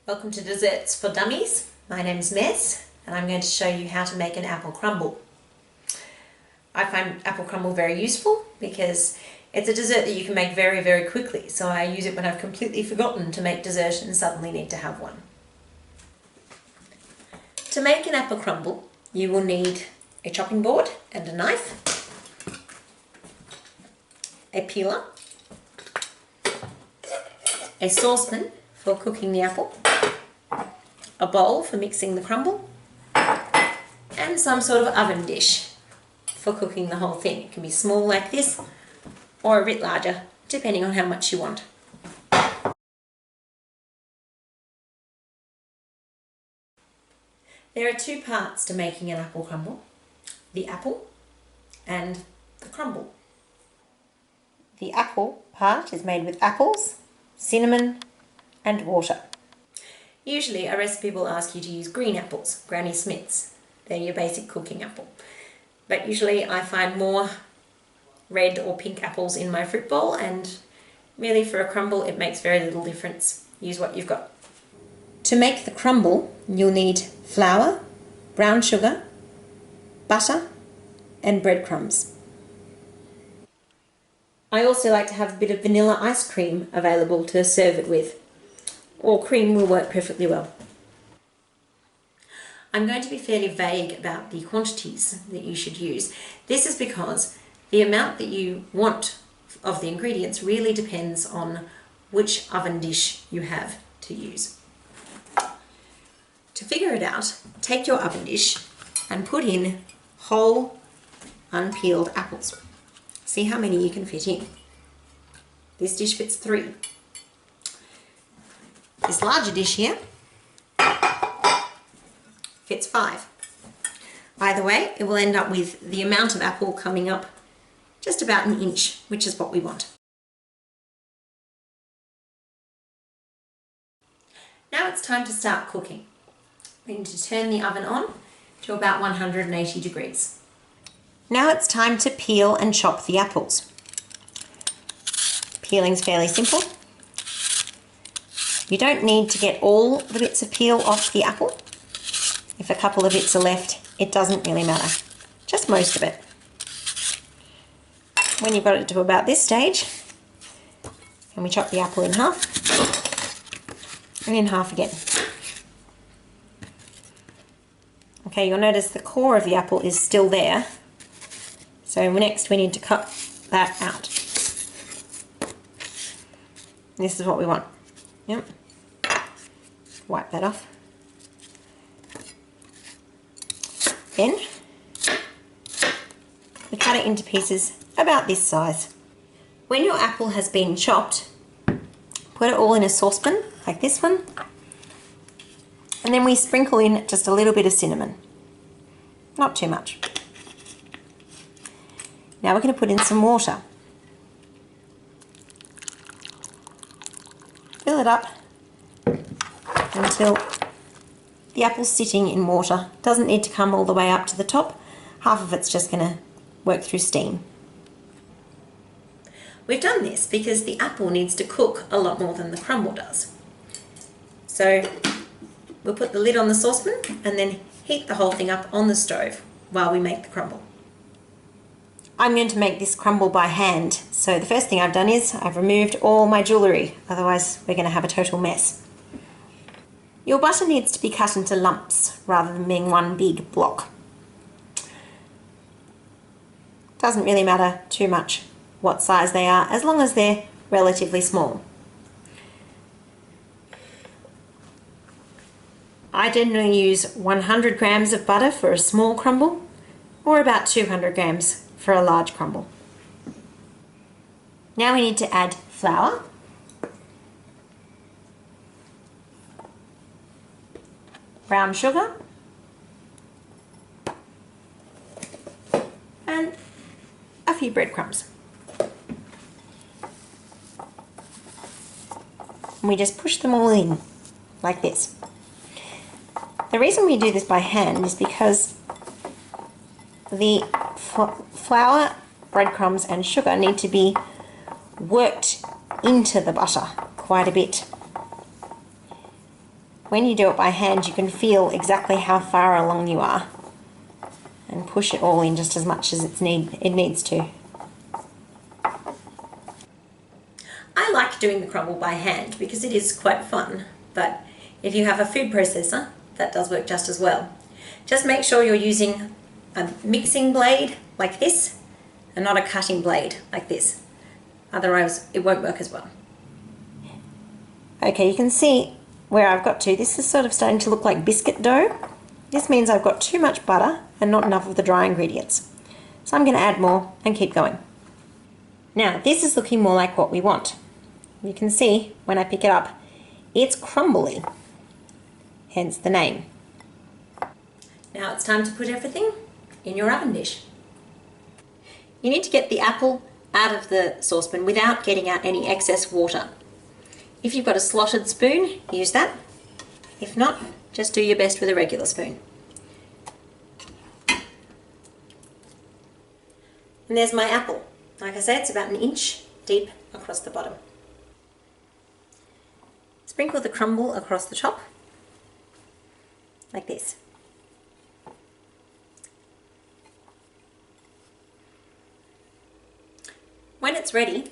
Welcome to Desserts for Dummies. My name's Mess and I'm going to show you how to make an apple crumble. I find apple crumble very useful because it's a dessert that you can make very, very quickly. So I use it when I've completely forgotten to make dessert and suddenly need to have one. To make an apple crumble, you will need a chopping board and a knife, a peeler, a saucepan for cooking the apple, a bowl for mixing the crumble, and some sort of oven dish for cooking the whole thing. It can be small like this or a bit larger, depending on how much you want. There are two parts to making an apple crumble: the apple and the crumble. The apple part is made with apples, cinnamon and water. Usually a recipe will ask you to use green apples, Granny Smiths. They're your basic cooking apple. But usually I find more red or pink apples in my fruit bowl, and really for a crumble it makes very little difference. Use what you've got. To make the crumble you'll need flour, brown sugar, butter and breadcrumbs. I also like to have a bit of vanilla ice cream available to serve it with, or cream will work perfectly well. I'm going to be fairly vague about the quantities that you should use. This is because the amount that you want of the ingredients really depends on which oven dish you have to use. To figure it out, take your oven dish and put in whole unpeeled apples. See how many you can fit in. This dish fits 3. This larger dish here fits 5. Either way, it will end up with the amount of apple coming up just about an inch, which is what we want. Now it's time to start cooking. We need to turn the oven on to about 180 degrees. Now it's time to peel and chop the apples. Peeling's fairly simple. You don't need to get all the bits of peel off the apple. If a couple of bits are left, it doesn't really matter. Just most of it. When you've got it to about this stage, and we chop the apple in half, and in half again. Okay, you'll notice the core of the apple is still there. So next we need to cut that out. This is what we want. Yep. Wipe that off. Then we cut it into pieces about this size. When your apple has been chopped, put it all in a saucepan like this one, and then we sprinkle in just a little bit of cinnamon. Not too much. Now we're going to put in some water. Fill it up until the apple's sitting in water. Doesn't need to come all the way up to the top. Half of it's just going to work through steam. We've done this because the apple needs to cook a lot more than the crumble does. So we'll put the lid on the saucepan and then heat the whole thing up on the stove while we make the crumble. I'm going to make this crumble by hand, so the first thing I've done is I've removed all my jewellery, otherwise we're going to have a total mess. Your butter needs to be cut into lumps rather than being one big block. Doesn't really matter too much what size they are, as long as they're relatively small. I generally use 100 grams of butter for a small crumble, or about 200 grams for a large crumble. Now we need to add flour, brown sugar, and a few breadcrumbs. And we just push them all in like this. The reason we do this by hand is because the flour, breadcrumbs and sugar need to be worked into the butter quite a bit. when you do it by hand, you can feel exactly how far along you are and push it all in just as much as it needs to. I like doing the crumble by hand because it is quite fun, but if you have a food processor, that does work just as well. Just make sure you're using a mixing blade like this and not a cutting blade like this. Otherwise, it won't work as well. Okay, you can see where I've got to. This is sort of starting to look like biscuit dough. This means I've got too much butter and not enough of the dry ingredients. So I'm going to add more and keep going. Now, this is looking more like what we want. You can see when I pick it up, it's crumbly, hence the name. Now it's time to put everything in your oven dish. You need to get the apple out of the saucepan without getting out any excess water. If you've got a slotted spoon, use that. If not, just do your best with a regular spoon. And there's my apple. Like I say, it's about 1 inch deep across the bottom. Sprinkle the crumble across the top, like this. When it's ready,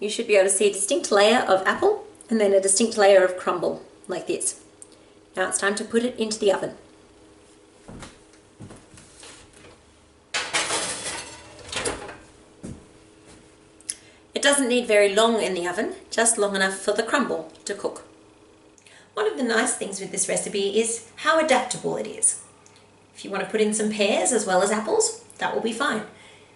you should be able to see a distinct layer of apple and then a distinct layer of crumble, like this. Now it's time to put it into the oven. It doesn't need very long in the oven, just long enough for the crumble to cook. One of the nice things with this recipe is how adaptable it is. If you want to put in some pears as well as apples, that will be fine.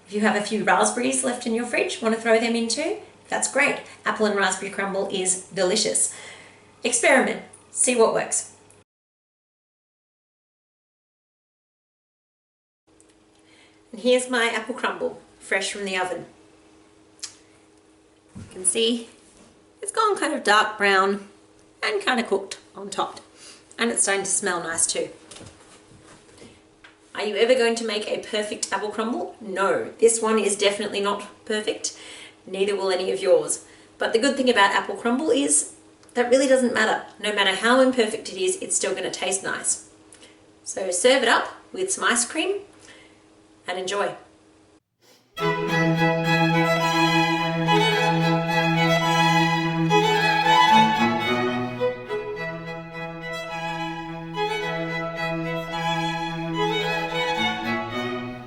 If you have a few raspberries left in your fridge, want to throw them in too, that's great. Apple and raspberry crumble is delicious. Experiment, see what works. And here's my apple crumble, fresh from the oven. You can see it's gone kind of dark brown and kind of cooked on top. And it's starting to smell nice too. Are you ever going to make a perfect apple crumble? No, this one is definitely not perfect. Neither will any of yours. But the good thing about apple crumble is that really doesn't matter. No matter how imperfect it is, it's still going to taste nice. So serve it up with some ice cream and enjoy.